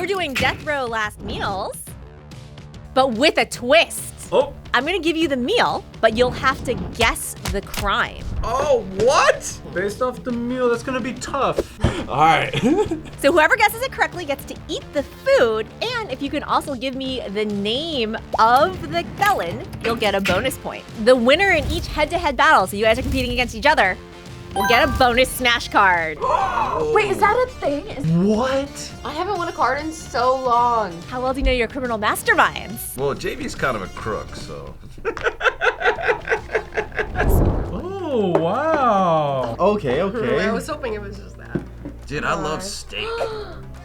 we're doing death row last meals, but with a twist. Oh. I'm gonna give you the meal, but you'll have to guess the crime. Oh, what? Based off the meal, that's gonna be tough. All right. So whoever guesses it correctly gets to eat the food, and if you can also give me the name of the felon, you'll get a bonus point. The winner in each head-to-head battle, so you guys are competing against each other, will get a bonus smash card. Wait, is that a thing? What? I haven't won a card in so long. How well do you know your criminal masterminds? Well, JV's kind of a crook, so. Oh, wow. Okay. I was hoping it was just that. Dude, I love steak.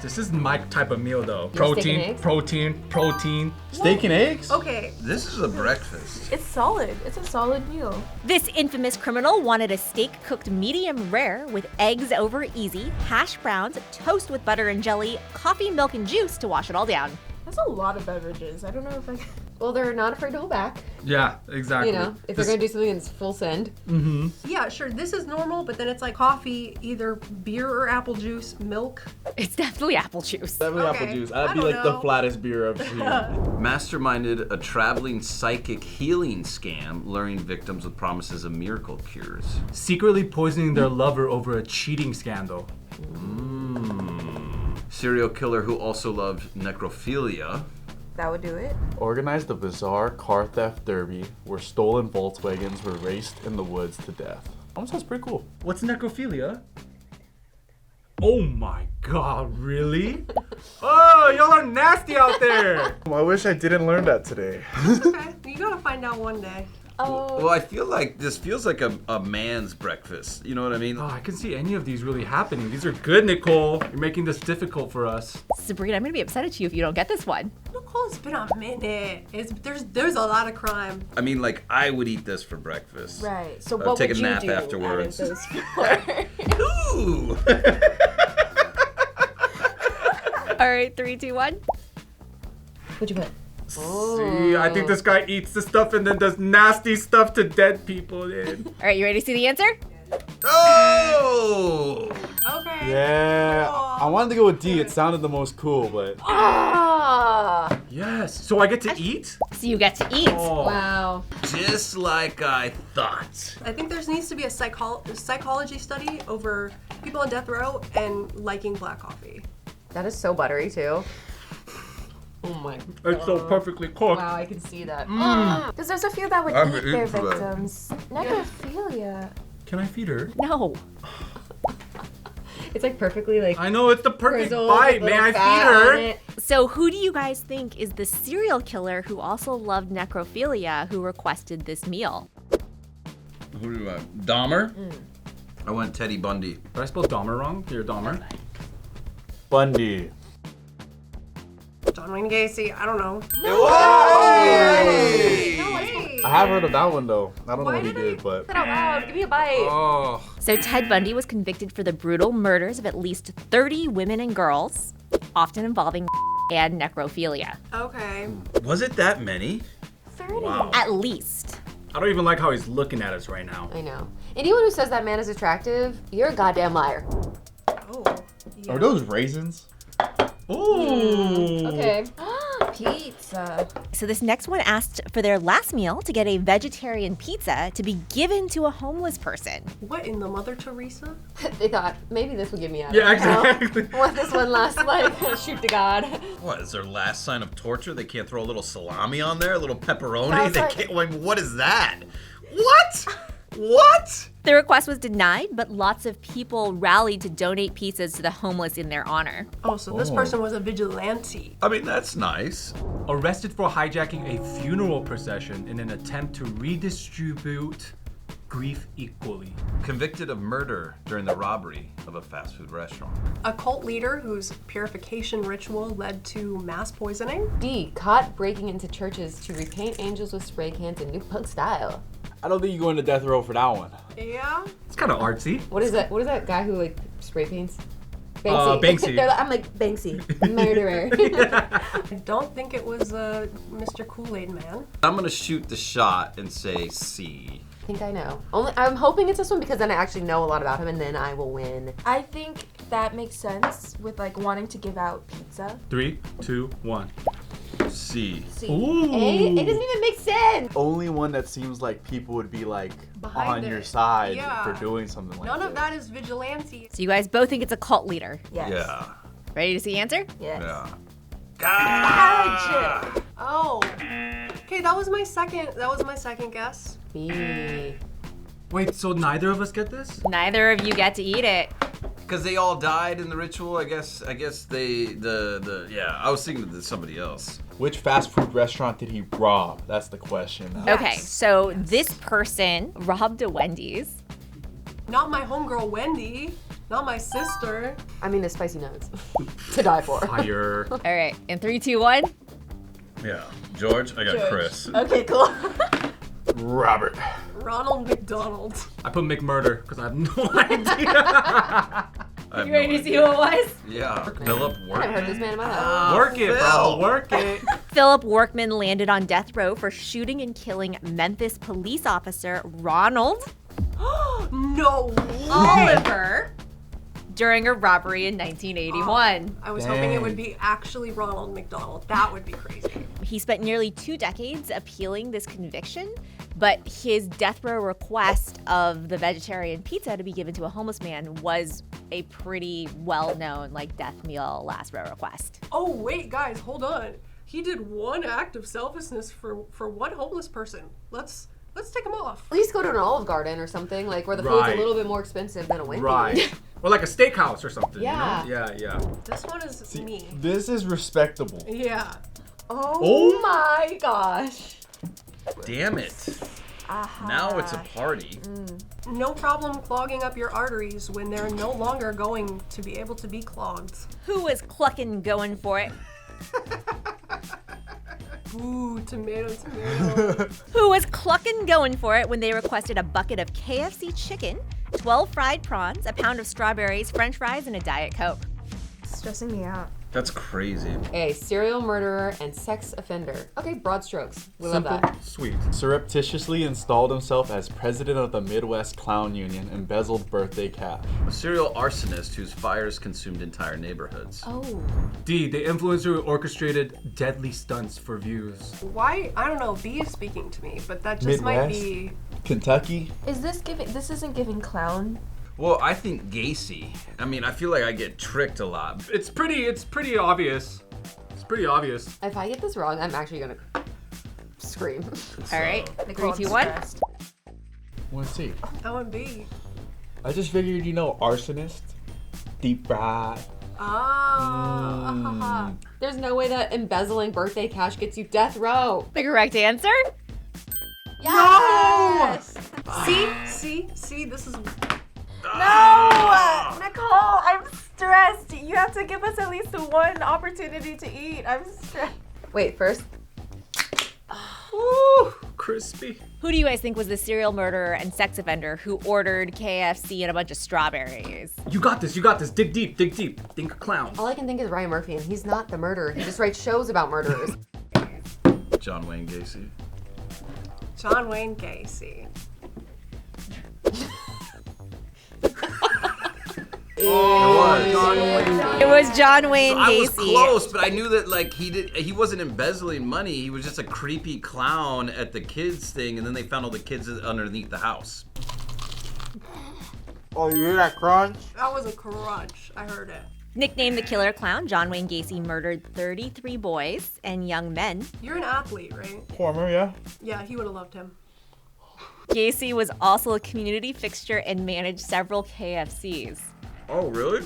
This is my type of meal, though. You have steak and Protein. Steak and eggs? Okay. This is a breakfast. It's solid. It's a solid meal. This infamous criminal wanted a steak cooked medium rare with eggs over easy, hash browns, toast with butter and jelly, coffee, milk, and juice to wash it all down. That's a lot of beverages. I don't know if I can. Well, they're not afraid to hold back. Yeah, exactly. You know, if they're gonna do something that's full send. Yeah, sure. This is normal, but then it's like coffee, either beer or apple juice, milk. It's definitely apple juice. Definitely Okay. apple juice. I That'd be don't like the know. flattest beer I've seen. Masterminded a traveling psychic healing scam, luring victims with promises of miracle cures. Secretly poisoning their lover over a cheating scandal. Serial killer who also loved necrophilia. That would do it. Organized a bizarre car theft derby where stolen Volkswagens were raced in the woods to death. Almost sounds pretty cool. What's necrophilia? Oh my god, really? Oh, y'all are nasty out there. I wish I didn't learn that today. Okay. You gotta find out one day. Oh. Well, I feel like this feels like a man's breakfast. You know what I mean? Oh, I can see any of these really happening. These are good, Nicole. You're making this difficult for us. Sabrina, I'm gonna be upset at you if you don't get this one. Nicole, it's been a minute. There's a lot of crime. I mean, like, I would eat this for breakfast. Right. So I'll what take would a you nap do afterwards. out of those four? Ooh! All right, 3, 2, 1. What'd you put? See, I think this guy eats the stuff and then does nasty stuff to dead people. Then. All right, you ready to see the answer? Oh! Okay. Yeah, I wanted to go with D. It sounded the most cool, but Ah! Yes. So I get to eat? So you get to eat. Oh. Wow. Just like I thought. I think there needs to be a psychology study over people on death row and liking black coffee. That is so buttery too. Oh my god. It's so perfectly cooked. Wow, I can see that. Because there's a few that would I'm eat their eating for that. victims. Necrophilia. Can I feed her? No. It's like perfectly like I know it's the perfect grizzled, bite. with May I little fat feed on her? it. So who do you guys think is the serial killer who also loved necrophilia who requested this meal? Who do I? Dahmer? I went Teddy Bundy. Did I spell Dahmer wrong? You're Dahmer. Bundy. John Wayne Gacy, I don't know. I have heard of that one though. I don't know what he did did, but Say it out loud. Give me a bite. Oh. So Ted Bundy was convicted for the brutal murders of at least 30 women and girls, often involving and necrophilia. Okay. Was it that many? 30. Wow. At least. I don't even like how he's looking at us right now. I know. Anyone who says that man is attractive, you're a goddamn liar. Oh. Yeah. are those raisins? Ooh. Okay. Pizza. So this next one asked for their last meal to get a vegetarian pizza to be given to a homeless person. What in the Mother Teresa? They thought maybe this would get me out. Yeah, of it, you know? exactly. Want this one last like shoot to God. What, is their last sign of torture? They can't throw a little salami on there? A little pepperoni? That's They like- can't, like, what is that? What? What? The request was denied, but lots of people rallied to donate pizzas to the homeless in their honor. Oh, so this person was a vigilante. I mean, that's nice. Arrested for hijacking a funeral procession in an attempt to redistribute grief equally. Convicted of murder during the robbery of a fast food restaurant. A cult leader whose purification ritual led to mass poisoning. D. Caught breaking into churches to repaint angels with spray cans in new punk style. I don't think you go into death row for that one. Yeah. It's kind of artsy. What is that? What is that guy who like spray paints? Banksy. They're like, I'm like Banksy, murderer. I don't think it was Mr. Kool-Aid Man. I'm gonna shoot the shot and say C. I think I know. I'm hoping it's this one because then I actually know a lot about him and then I will win. I think that makes sense with like wanting to give out pizza. 3, 2, 1. C. Ooh. A? It doesn't even make sense. Only one that seems like people would be like Behind on your it. side Yeah. for doing something like None this. of that is vigilante. So you guys both think it's a cult leader. Yes. Yeah. Ready to see answer? Yes. Yeah. Oh. Okay, that was my second guess. B. Wait, so neither of us get this? Neither of you get to eat it. Because they all died in the ritual, I guess they I was thinking of somebody else. Which fast food restaurant did he rob? That's the question. Okay, so this person robbed a Wendy's. Not my homegirl Wendy. Not my sister. I mean, the spicy nuts. To die for. Fire. All right, in 3, 2, 1. Yeah. George, I got Chris. Okay, cool. Robert. Ronald McDonald. I put McMurder because I have no idea. You ready to see who it was? Yeah. Philip I Work. haven't heard this man in my life. Work it, bro. Work it. Philip Workman landed on death row for shooting and killing Memphis police officer Ronald No. Oliver during a robbery in 1981. I was hoping it would be actually Ronald McDonald. That would be crazy. He spent nearly 2 decades appealing this conviction, but his death row request of the vegetarian pizza to be given to a homeless man was a pretty well-known like death meal last row request. Oh wait, guys, hold on. He did one act of selflessness for one homeless person. Let's take him off. At least go to an Olive Garden or something, like where the food's Right. a little bit more expensive than a Wendy's. Right. Or like a steakhouse or something. Yeah. You know? Yeah. This one is me. This is respectable. Yeah. Oh my gosh. Damn it. Now it's a party. No problem clogging up your arteries when they're no longer going to be able to be clogged. Who was clucking going for it? Ooh, tomato. Who was clucking going for it when they requested a bucket of KFC chicken, 12 fried prawns, a pound of strawberries, french fries, and a Diet Coke? Stressing me out. That's crazy. A serial murderer and sex offender. Okay, broad strokes. We love that. Sweet. Surreptitiously installed himself as president of the Midwest Clown Union, embezzled birthday cash. A serial arsonist whose fires consumed entire neighborhoods. Oh. D, the influencer who orchestrated deadly stunts for views. Why? I don't know. B is speaking to me, but that just might Midwest? be. Kentucky? Is this giving? This isn't giving clown. Well, I think Gacy. I mean, I feel like I get tricked a lot. It's pretty obvious. It's pretty obvious. If I get this wrong, I'm actually gonna scream. All right, Nicole, 3, 2, I'm 1. stressed. Let's see. I would B. I just figured, arsonist, deep fried. Ah. There's no way that embezzling birthday cash gets you death row. The correct answer? Yes! See, this is. No! Nicole, I'm stressed. You have to give us at least one opportunity to eat. I'm stressed. Wait, first. Ooh, crispy. Who do you guys think was the serial murderer and sex offender who ordered KFC and a bunch of strawberries? You got this. Dig deep. Think clown. All I can think is Ryan Murphy, and he's not the murderer. He just writes shows about murderers. John Wayne Gacy. John Wayne Gacy. It was John Wayne I was Gacy. close, but I knew that like he wasn't embezzling money. He was just a creepy clown at the kids thing, and then they found all the kids underneath the house. Oh, you hear that crunch? That was a crunch. I heard it. Nicknamed the Killer Clown, John Wayne Gacy murdered 33 boys and young men. You're an athlete, right? Former, yeah. Yeah, he would have loved him. Gacy was also a community fixture and managed several KFCs. Oh, really?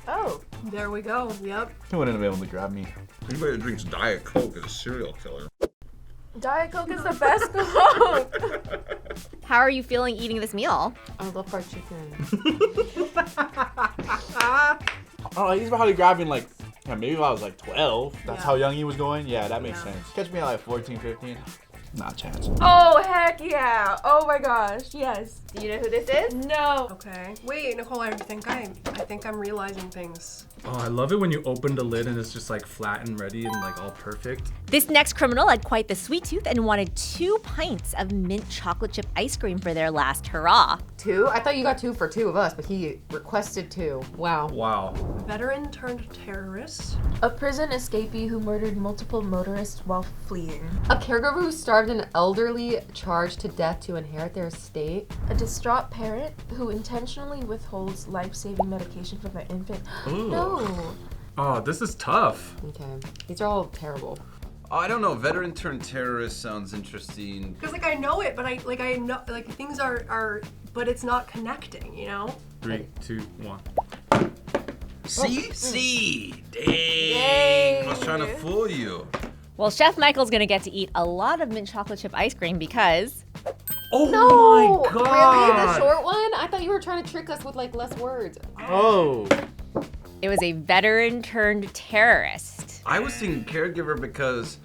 Oh. There we go. Yep. He wouldn't have been able to grab me. Anybody that drinks Diet Coke is a serial killer. Diet Coke is the best Coke. How are you feeling eating this meal? I love fried chicken. Oh, he's probably grabbing like, maybe when I was like 12. That's Yeah. how young he was going? Yeah, that makes Yeah. sense. Catch me at like 14, 15. Not a chance. Oh, heck yeah. Oh my gosh. Yes. Do you know who this is? No. Okay. Wait, Nicole. I think I'm realizing things. Oh, I love it when you open the lid and it's just like flat and ready and like all perfect. This next criminal had quite the sweet tooth and wanted 2 pints of mint chocolate chip ice cream for their last hurrah. 2? I thought you got 2 for 2 of us, but he requested 2. Wow. Wow. Veteran turned terrorist. A prison escapee who murdered multiple motorists while fleeing. A caregiver who starved an elderly charged to death to inherit their estate. A distraught parent who intentionally withholds life-saving medication from their infant. Ooh. No. Oh, this is tough. Okay. These are all terrible. Oh, I don't know. Veteran turned terrorist sounds interesting. Because like I know it, but I know like things are, but it's not connecting, you know. 3, 2, 1. See? Dang. I was trying to fool you. Well, Chef Michael's gonna get to eat a lot of mint chocolate chip ice cream because Oh No! my god! Really? The short one? I thought you were trying to trick us with like less words. Oh. it was a veteran turned terrorist. I was thinking caregiver because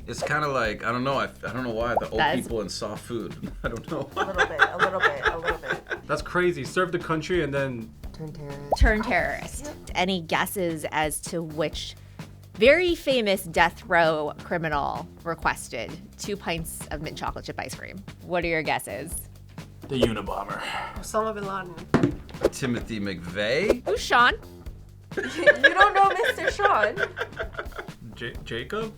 it's kind of like, I don't know why, the old That's- people and soft food. I don't know. A little bit. That's crazy. Serve the country and then Turn terrorist. Turned terrorist. Any guesses as to which very famous death row criminal requested 2 pints of mint chocolate chip ice cream? What are your guesses? The Unabomber. Osama bin Laden. Timothy McVeigh? Who's Sean? You don't know Mr. Sean? Jacob?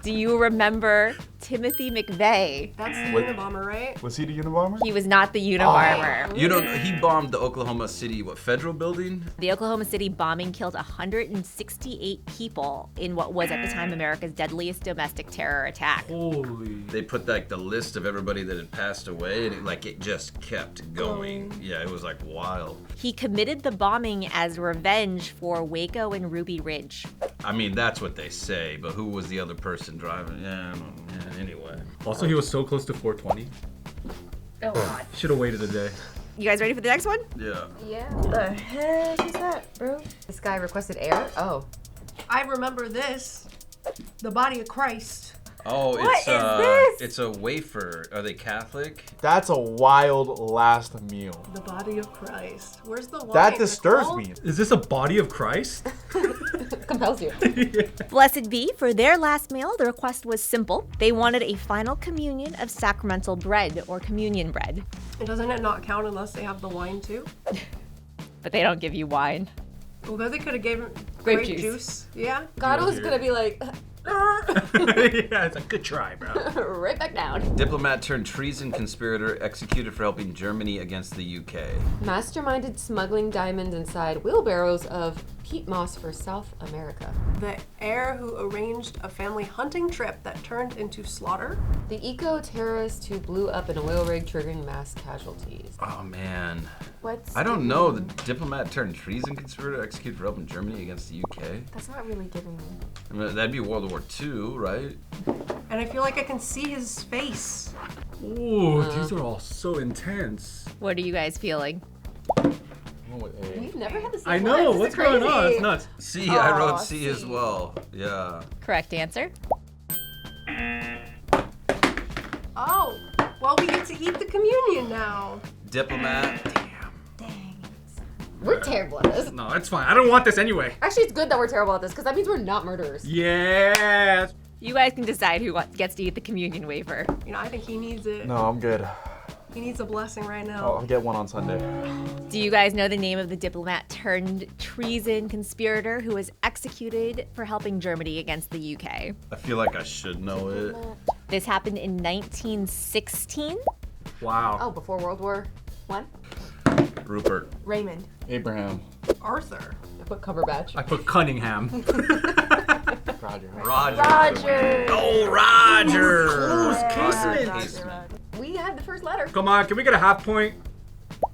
Do you remember Timothy McVeigh? That's the What? Unabomber, right? Was he the Unabomber? He was not the Unabomber. You don't. He bombed the Oklahoma City federal building. The Oklahoma City bombing killed 168 people in what was at the time America's deadliest domestic terror attack. Holy. They put like the list of everybody that had passed away, and it just kept going. Yeah, it was like wild. He committed the bombing as revenge for Waco and Ruby Ridge. I mean, that's what they say, but who was the other person driving? Yeah, anyway. Also, he was so close to 420. Oh god. Should have waited a day. You guys ready for the next one? Yeah. Yeah. What the heck is that, bro? This guy requested air? Oh. I remember this. The body of Christ. Oh, What it's is this? it's a wafer. Are they Catholic? That's a wild last meal. The body of Christ. Where's the wine? That disturbs Nicole? me. Is this a body of Christ? Compels you. Blessed be, for their last meal, the request was simple. They wanted a final communion of sacramental bread or communion bread. And doesn't it not count unless they have the wine too? But they don't give you wine. Although they could have given Grape grape juice. juice. Yeah. God was Dear. gonna be like, Yeah, it's a good try, bro. right back down. Diplomat turned treason conspirator executed for helping Germany against the UK. Masterminded smuggling diamonds inside wheelbarrows of peat moss for South America. The heir who arranged a family hunting trip that turned into slaughter. The eco-terrorist who blew up an oil rig triggering mass casualties. Oh man. What's I don't know. The diplomat turned treason conspirator executed for helping Germany against the UK. That's not really giving me. I mean, that'd be World War II, right? And I feel like I can see his face. Ooh, these are all so intense. What are you guys feeling? We've never had the same I know, one. what's This is going on? crazy. It's nuts. C, I wrote Aw, C as C. well. Yeah. Correct answer. Oh, well, we get to eat the communion now. Diplomat. We're terrible at this. No, it's fine. I don't want this anyway. Actually, it's good that we're terrible at this because that means we're not murderers. Yeah. You guys can decide who gets to eat the communion wafer. You know, I think he needs it. No, I'm good. He needs a blessing right now. I'll get one on Sunday. Do you guys know the name of the diplomat turned treason conspirator who was executed for helping Germany against the UK? I feel like I should know it. This happened in 1916. Wow. Oh, before World War I? Rupert. Raymond. Abraham. Arthur. I put Cumberbatch. I put Cunningham. Roger. Roger. Oh, Roger! Roger. We had the first letter. Come on, can we get a half point?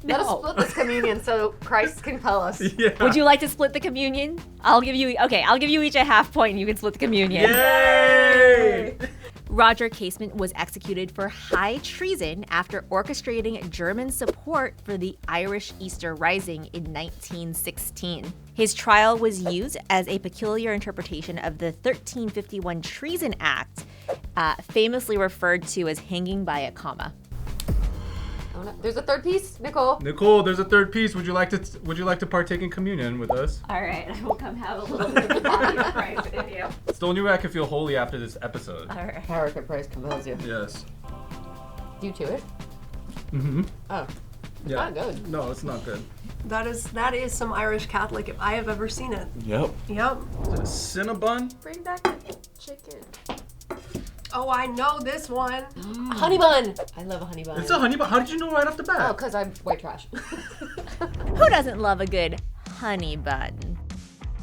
Let us No. split this communion so Christ can compel us. Yeah. Would you like to split the communion? I'll give you each a half point and you can split the communion. Yay! Roger Casement was executed for high treason after orchestrating German support for the Irish Easter Rising in 1916. His trial was used as a peculiar interpretation of the 1351 Treason Act, famously referred to as hanging by a comma. Oh, no. There's a third piece, Nicole. Nicole, there's a third piece. Would you like to partake in communion with us? All right, I will come have a little bit of the body of Christ with you. It's the only way I can feel holy after this episode. All right. Power can price compels you. Yes. Do you chew it? Mm-hmm. Oh. Yeah. Not good. No, it's not good. That is some Irish Catholic if I have ever seen it. Yep. Yep. Cinnabon? Bring back the chicken. Oh, I know this one. Honey bun. I love a honey bun. It's a honey bun. How did you know right off the Oh, bat? because I'm white trash. Who doesn't love a good honey bun?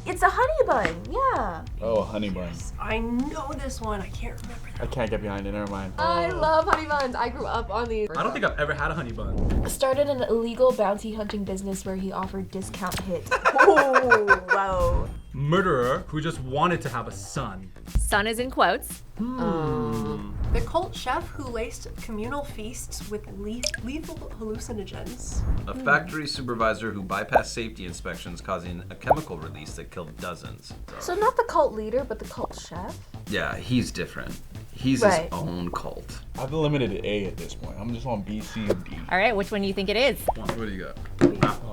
It's a honey bun. Yeah. Oh, a honey bun. I know this one. I can't remember that. I can't get behind it. Never mind. I love honey buns. I grew up on these. I don't think I've ever had a honey bun. Started an illegal bounty hunting business where he offered discount hits. Oh, wow. Murderer who just wanted to have a son. Son is in quotes. The cult chef who laced communal feasts with lethal hallucinogens. A factory supervisor who bypassed safety inspections, causing a chemical release that killed dozens. So not the cult leader, but the cult chef? Yeah, he's different. He's Right. his own cult. I've eliminated A at this point. I'm just on B, C, and D. All right, which one do you think it is? What do you got?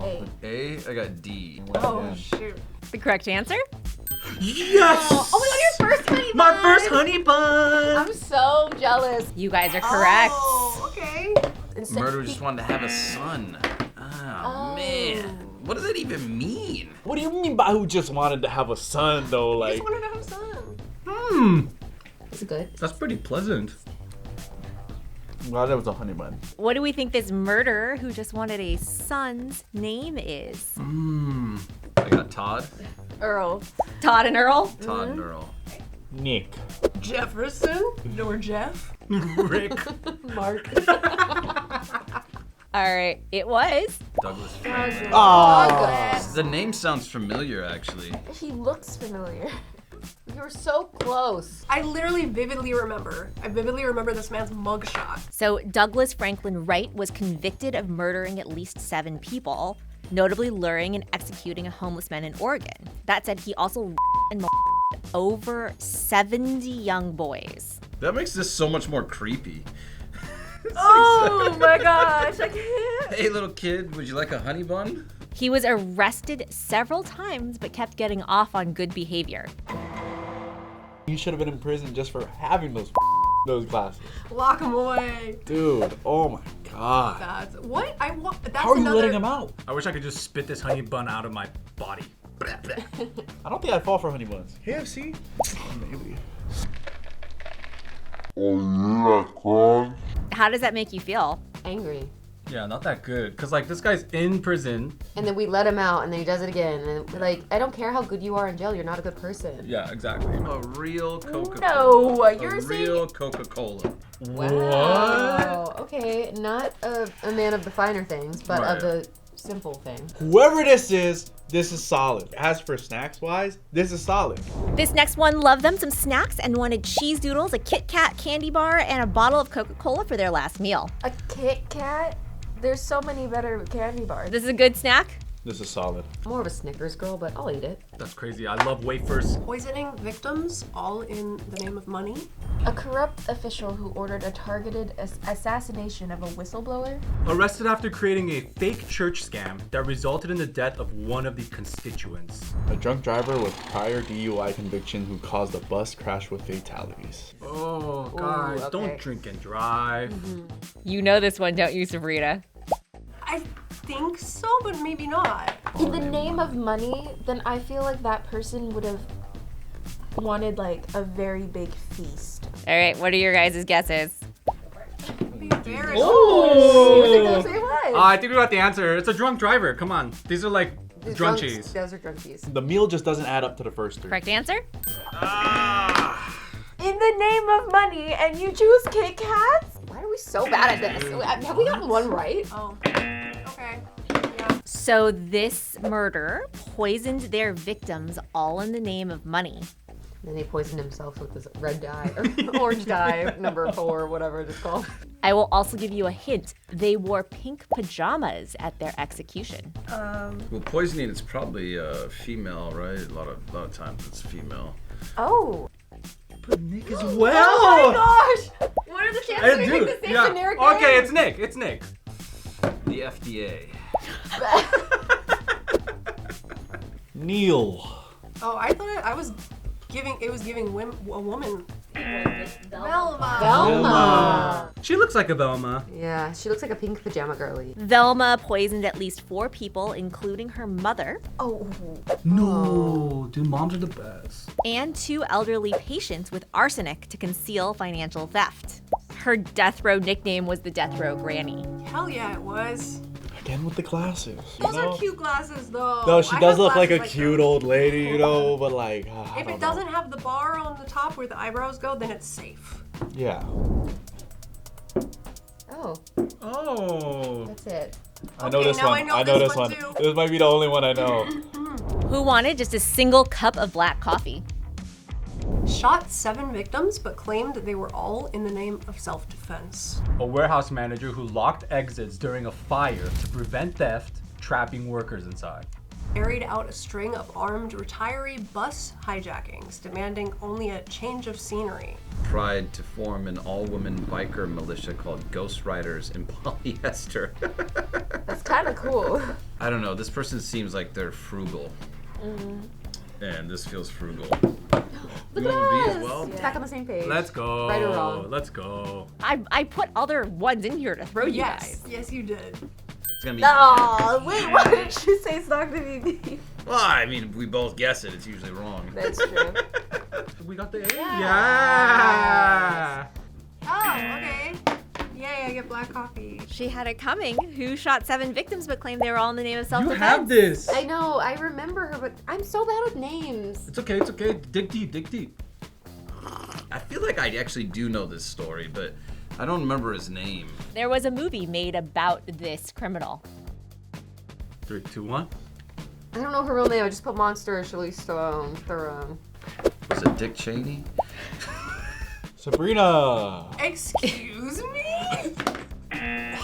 A. A? I got D. Oh, shoot. The correct answer? Yes! Oh my god, your first honey bun! My first honey bun! I'm so jealous. You guys are correct. Oh, okay. Murderer just wanted to have a son. Oh, man. What does that even mean? What do you mean by who just wanted to have a son, though? I Like, just wanted to have a son. It's good. That's pretty pleasant. I'm glad that was a honey bun. What do we think this murderer who just wanted a son's name is? I got Todd. Earl. Todd and Earl? Todd and Earl. Nick. Jefferson? Or Jeff? Rick. Mark. All right, it was. Douglas Franklin. Oh. The name sounds familiar, actually. He looks familiar. You were so close. I literally vividly remember. I vividly remember this man's mugshot. So Douglas Franklin Wright was convicted of murdering at least 7 people, notably luring and executing a homeless man in Oregon. That said, he also and over 70 young boys. That makes this so much more creepy. Oh my gosh, I can't. Hey, little kid, would you like a honey bun? He was arrested several times but kept getting off on good behavior. You should have been in prison just for having those glasses. Lock him away. Dude, oh my god. That's what I want. That's How are you another, letting him out? I wish I could just spit this honey bun out of my body. I don't think I'd fall for honey buns. KFC? Maybe. How does that make you feel? Angry. Yeah, not that good. Cause like this guy's in prison. And then we let him out, and then he does it again. And like, I don't care how good you are in jail. You're not a good person. Yeah, exactly. A real Coca-Cola. No, you're a saying- real Coca-Cola. Wow. Okay, not a man of the finer things, but Right. of the simple thing. Whoever this is solid. As for snacks wise, this is solid. This next one loved them some snacks and wanted cheese doodles, a Kit Kat candy bar, and a bottle of Coca-Cola for their last meal. A Kit Kat? There's so many better candy bars. This is a good snack? This is solid. I'm more of a Snickers girl, but I'll eat it. That's crazy. I love wafers. poisoning victims, all in the name of money. A corrupt official who ordered a targeted assassination of a whistleblower. Arrested after creating a fake church scam that resulted in the death of one of the constituents. A drunk driver with prior DUI conviction who caused a bus crash with fatalities. Oh, guys, okay. don't drink and drive. You know this one, don't you, Sabrina? I think so, but maybe not. In the name of money, then I feel like that person would have wanted like a very big feast. All right, what are your guys' guesses? Be very Oh! Say what? I think we got the answer. It's a drunk driver. Come on. These are like These drunchies. Those are drunchies. The meal just doesn't add up to the first 3. Correct answer? In the name of money, and you choose Kit Kats? Why are we so bad at this? Have we gotten one right? Oh, okay. Yeah. So this murderer poisoned their victims all in the name of money. Then he poisoned himself with this red dye, or orange dye, number 4, whatever it's called. I will also give you a hint. They wore pink pajamas at their execution. Well, poisoning is probably female, right? A lot of times it's female. Oh. Nick as well. Gosh! What are the chances we pick the same generic name? Okay, it's Nick. It's Nick. The FDA. Neil. Oh, I thought it was giving a woman. Velma. She looks like a Velma. Yeah, she looks like a pink pajama girly. Velma poisoned at least 4 people, including her mother, Oh. No, dude, moms are the best. and 2 elderly patients with arsenic to conceal financial theft. Her death row nickname was the Death Row Granny. Hell yeah, it was. Again with the glasses. Those are cute glasses, though. No, she I does have look like a glasses cute those. old lady, you know, but like. I If don't it doesn't have the bar on the top where the eyebrows go, then it's safe. know. Yeah. Oh, Oh. that's it. I know Okay, this now one. I know I know this this one one. too. This might be the only one I know. Who wanted just a single cup of black coffee? Shot 7 victims, but claimed that they were all in the name of self-defense. A warehouse manager who locked exits during a fire to prevent theft, trapping workers inside. Carried out a string of armed retiree bus hijackings, demanding only a change of scenery. Tried to form an all-women biker militia called Ghost Riders in Polyester. That's kind of cool. I don't know. This person seems like they're frugal. And this feels frugal. You want to be as well? Back on the same page. Let's go. Right or wrong? Let's go. I put other ones in here to throw you Yes, guys. yes, you did. It's gonna be. Oh, wait, why did she say it's not gonna be me? Well, I mean, we both guess it. It's usually wrong. That's true. We got the A. Yeah. Oh, okay. Yay, I get black coffee. She had it coming. Who shot 7 victims but claimed they were all in the name of You self-defense? have this. I know, I remember her, but I'm so bad with names. It's okay. It's okay. Dig deep. Dig deep. I feel like I actually do know this story, but I don't remember his name. There was a movie made about this criminal. 3, 2, 1. I don't know her real name. I just put Monster Charlize Theron. Was it Dick Cheney? Sabrina. Excuse me?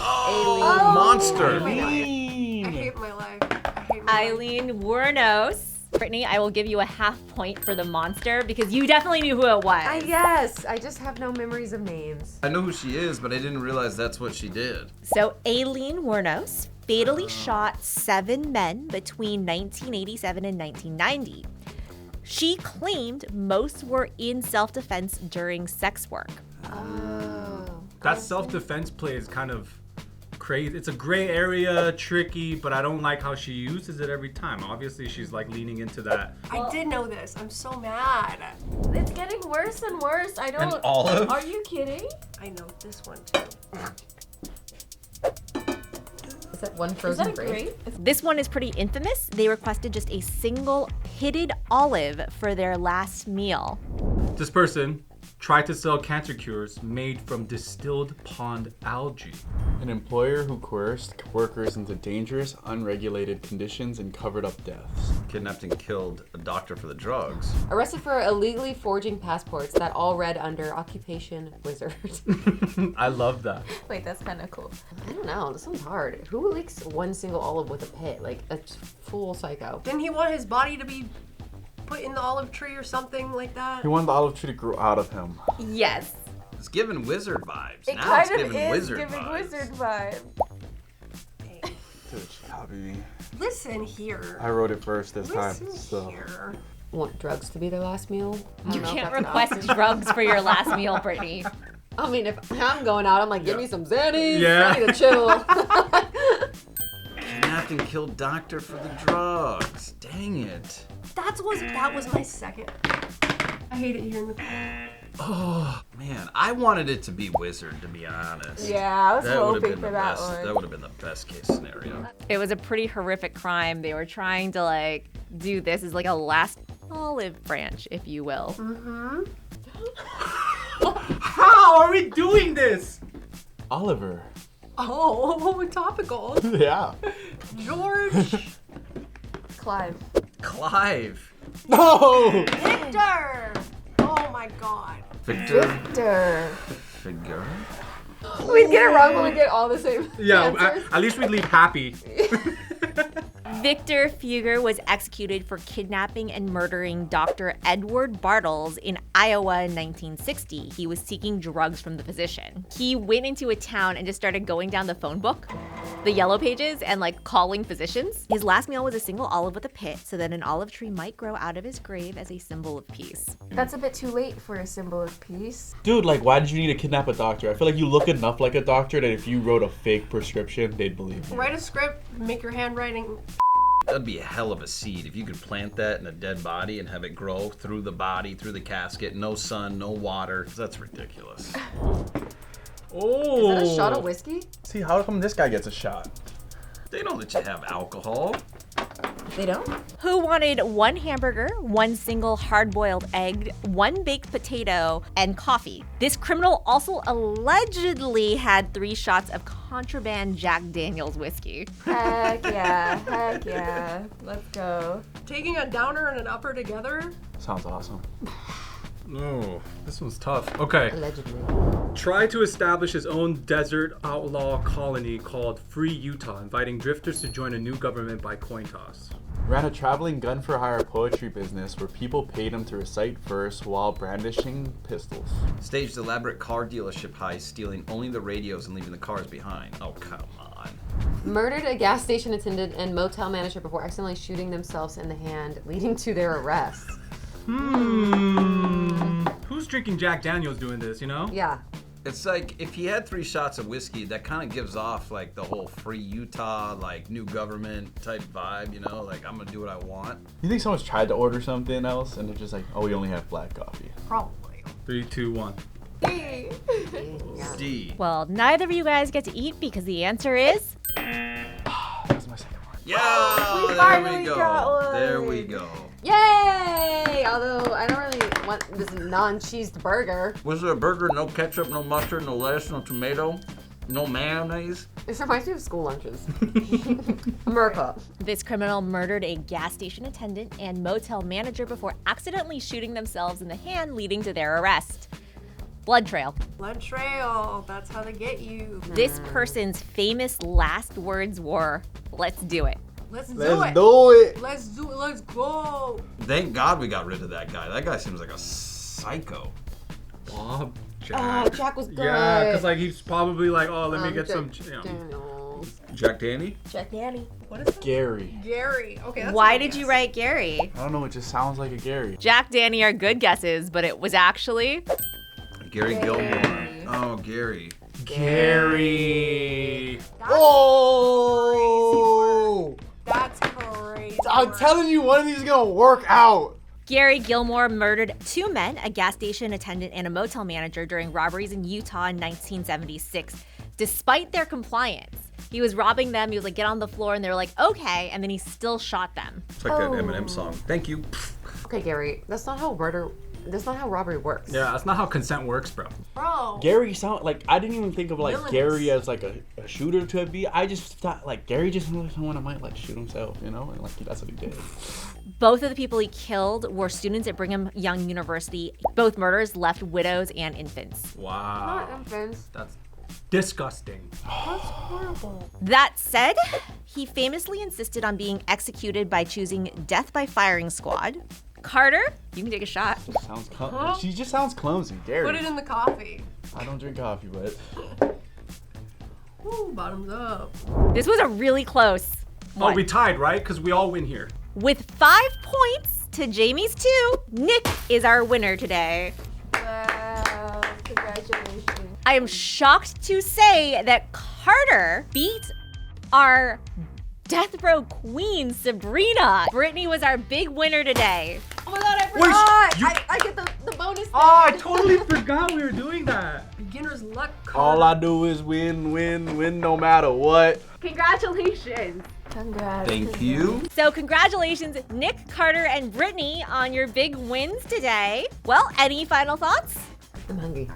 Oh, Monster. I hate my life. I hate my life. Eileen Wuornos. Brittany, I will give you a half point for the monster because you definitely knew who it was. Yes, I just have no memories of names. I know who she is, but I didn't realize that's what she did. So Eileen Wuornos fatally shot 7 men between 1987 and 1990. She claimed most were in self-defense during sex work. Oh. That self-defense play is kind of crazy. It's a gray area, tricky, but I don't like how she uses it every time. Obviously, she's like leaning into that. I did know this. I'm so mad. It's getting worse and worse. I don't. And Olive? Are you kidding? I know this one too. Is that one Is frozen that grape? great? This one is pretty infamous. They requested just a single pitted olive for their last meal. This person tried to sell cancer cures made from distilled pond algae. An employer who coerced workers into dangerous, unregulated conditions and covered up deaths. Kidnapped and killed a doctor for the drugs. Arrested for illegally forging passports that all read under Occupation Wizard. I love that. Wait, that's kind of cool. I don't know, this one's hard. Who licks one single olive with a pit? Like, a full psycho. Didn't he want his body to be put in the olive tree or something like that? He wanted the olive tree to grow out of him. Yes. It's giving wizard vibes. It Now it's kind of giving is wizard giving vibes. wizard vibe. Dude, she copied me. Listen here. I wrote it first this time. Listen So. here. Want drugs to be their last meal? I You don't know if can't that's an request option. drugs for your last meal, Brittany. I mean, if I'm going out, I'm like, give me some Xannies. Yeah. I need to chill. Kidnapped and killed doctor for the drugs. Dang it. That was my second. I hate it here in the Oh, man. I wanted it to be wizard, to be honest. Yeah, I was That would have hoping been for the that best. one. That would have been the best case scenario. It was a pretty horrific crime. They were trying to like do this as like a last olive branch, if you will. How are we doing this? Oliver. Oh, topical. Yeah. George. Clive. Clive. No! Victor. Oh my god. Victor. Victor. Figure. We get it wrong, but we get all the same Yeah, answers. at least we leave happy. Victor Fugger was executed for kidnapping and murdering Dr. Edward Bartles in Iowa in 1960. He was seeking drugs from the physician. He went into a town and just started going down the phone book the yellow pages and like calling physicians. His last meal was a single olive with a pit, so that an olive tree might grow out of his grave as a symbol of peace. That's a bit too late for a symbol of peace. Dude, like, why did you need to kidnap a doctor? I feel like you look enough like a doctor that if you wrote a fake prescription, they'd believe you. Write a script, make your handwriting. That'd be a hell of a seed if you could plant that in a dead body and have it grow through the body, through the casket. No sun, no water. That's ridiculous. Oh. Is that a shot of whiskey? See, how come this guy gets a shot? They don't let you have alcohol. They don't? Who wanted 1 hamburger, 1 single hard-boiled egg, 1 baked potato, and coffee? This criminal also allegedly had 3 shots of contraband Jack Daniels whiskey. Heck yeah. Let's go. Taking a downer and an upper together. Sounds awesome. No, this one's tough. Okay. Allegedly. Tried to establish his own desert outlaw colony called Free Utah, inviting drifters to join a new government by coin toss. Ran a traveling gun-for-hire poetry business where people paid him to recite verse while brandishing pistols. Staged elaborate car dealership heists, stealing only the radios and leaving the cars behind. Oh, come on. Murdered a gas station attendant and motel manager before accidentally shooting themselves in the hand, leading to their arrest. Who's drinking Jack Daniels doing this, you know? Yeah. It's like, if he had 3 shots of whiskey, that kind of gives off, like, the whole free Utah, like, new government type vibe, you know? Like, I'm gonna do what I want. You think someone's tried to order something else and they're just like, oh, we only have black coffee? Probably. 3, 2, 1. D. Well, neither of you guys get to eat because the answer is... That's my second one. Yeah! We There finally we go. got one. There we go. Yay! Although I don't really want this non-cheesed burger. Was there a burger, no ketchup, no mustard, no lettuce, no tomato, no mayonnaise? This reminds me of school lunches. America. This criminal murdered a gas station attendant and motel manager before accidentally shooting themselves in the hand, leading to their arrest. Blood trail. Blood trail. That's how they get you. This person's famous last words were, "Let's do it." Let's do Let's it. do it. Let's do it. Let's go. Thank God we got rid of that guy. That guy seems like a psycho. Bob, Jack. Oh, Jack was good. Yeah, because like he's probably like, oh, let me get Jack some. You know. Daniels. Jack Danny? Jack Danny. What is it? Gary. Gary. Okay. That's Why a good did you guess. write Gary? I don't know, it just sounds like a Gary. Jack, Danny are good guesses, but it was actually... Gary Gilmore. Oh, Gary. Gary. Oh! That's crazy. I'm telling you, one of these is gonna work out. Gary Gilmore murdered 2 men, a gas station attendant and a motel manager during robberies in Utah in 1976. Despite their compliance, he was robbing them. He was like, get on the floor, and they were like, okay, and then he still shot them. It's like that Eminem song. Thank you. Okay, Gary, that's not how robbery works. Yeah, that's not how consent works, bro. Bro. Gary sound like, I didn't even think of like Villainous. Gary as like a shooter to be. I just thought like Gary just looked like someone that might like shoot himself, you know, and like that's what he did. Both of the people he killed were students at Brigham Young University. Both murders left widows and infants. Wow. Not infants. That's disgusting. That's horrible. That said, he famously insisted on being executed by choosing death by firing squad. Carter, you can take a shot. Sounds she just sounds clumsy, Gary. Put it in the coffee. I don't drink coffee, but Ooh, bottoms up. This was a really close one. Oh, we tied, right? Because we all win here. With 5 points to Jamie's 2, Nick is our winner today. Wow. Congratulations. I am shocked to say that Carter beat our death row queen, Sabrina. Brittany was our big winner today. Oh my god, I Wait, forgot! I get the bonus thing. Oh, I totally forgot we were doing that. Beginner's luck. all I do is win no matter what. Congratulations. Congrats. Thank you. So congratulations, Nick, Carter, and Brittany on your big wins today. Well, any final thoughts? I'm hungry.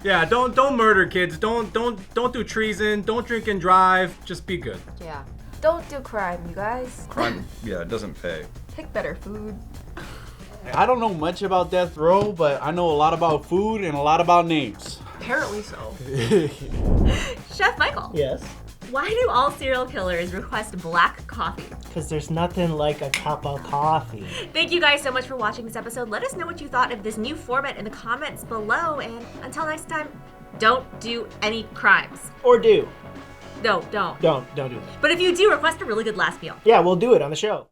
Yeah, don't murder kids. Don't do treason. Don't drink and drive. Just be good. Yeah. Don't do crime, you guys. Crime, yeah, it doesn't pay. Pick better food. I don't know much about death row, but I know a lot about food and a lot about names. Apparently so. Chef Michael, Yes, why do all serial killers request black coffee? because there's nothing like a cup of coffee. Thank you guys so much for watching this episode. Let us know what you thought of this new format in the comments below. And until next time, don't do any crimes. Or do. No, don't. Don't do it. But if you do, request a really good last meal. Yeah, we'll do it on the show.